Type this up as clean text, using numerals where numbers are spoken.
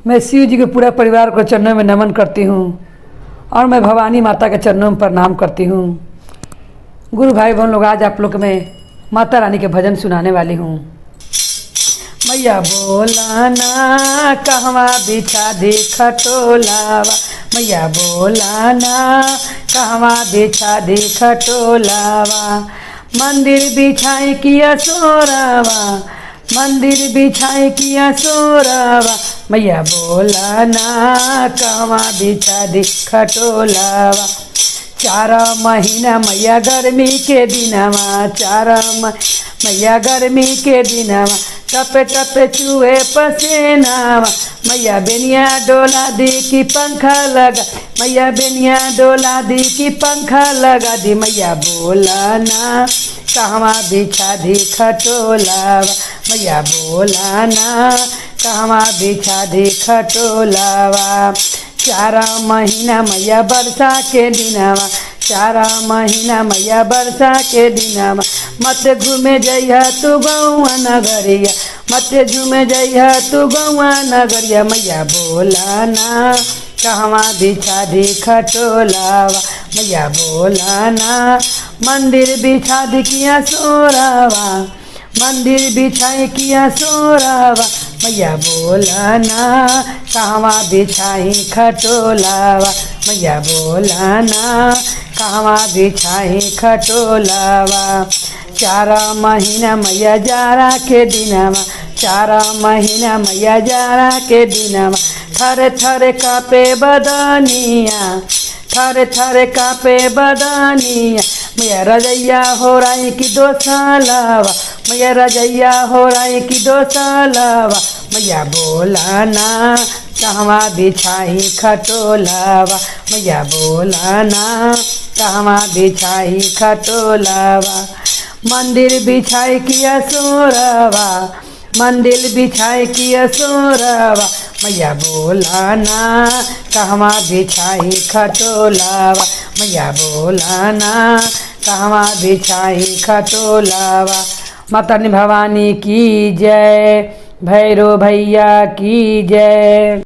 मैं शिव जी के पूरा परिवार को चरणों में नमन करती हूँ और मैं भवानी माता के चरणों में प्रणाम करती हूँ। गुरु भाई बहन लोग, आज आप लोग मैं माता रानी के भजन सुनाने वाली हूँ। मैया बोला ना कहवा बिछा दी खटोलावा, मैया बोला ना कहवा बिछा दी खटोलावा। मंदिर बिछाई किया सोरावा, मंदिर बिछाई किया सोरावा, मैया बोला ना कहवा बिछा दी खटोलावा। 4 महीना मैया गर्मी के दिनवा, 4 मैया गर्मी के दिनवा, टपे टपे चूहे पसेनावा। मैया बेनिया डोला दी की पंखा लगा, मैया बेनिया डोला दी की पंखा लगा दी। मैया बोला ना कहवा बिछा दी खटोलावा, मैया बोला ना कहवा बिछा दी खटोलावा। 4 महीना मैया बरसा के दिनवा, 4 महीना मैया बरसा के दिनवा। मत घूमे जइहा तू गौआ नगरिया, मत घूमे जइहा तू गौआ नगरिया। मैया बोला ना कहवा बिछा दी खटोलावा, मैया बोला ना मंदिर बिछा दी किया सोरावा, मंदिर बिछाई किया सोरावा। मैया बोला ना कहवा बिछाई खटोलावा, मैया बोला ना कहवा बिछाई खटोलावा। 4 महीना मैया जाड़ा के दिनवा, 4 महीना मैया जाड़ा के दिनवा। थर थर कापे बदनिया, थर थर कापे बदनिया। मैया रजैया हो राई की 2 सालवा, मैया रजैया हो राई की 2 सालवा। मैया बोला ना कहवा बिछाई खटोलावा, मैया बोला ना कहवा बिछाई खटोलावा। मंदिर बिछाई किया सोरावा, मंदिर बिछाई किया सोरावा। मैया बोला ना कहवा बिछाई खटोलावा, मैया बोला ना कहवा बिछाई खटोलावा। माता रानी भवानी की जय, भैरव भैया की जय।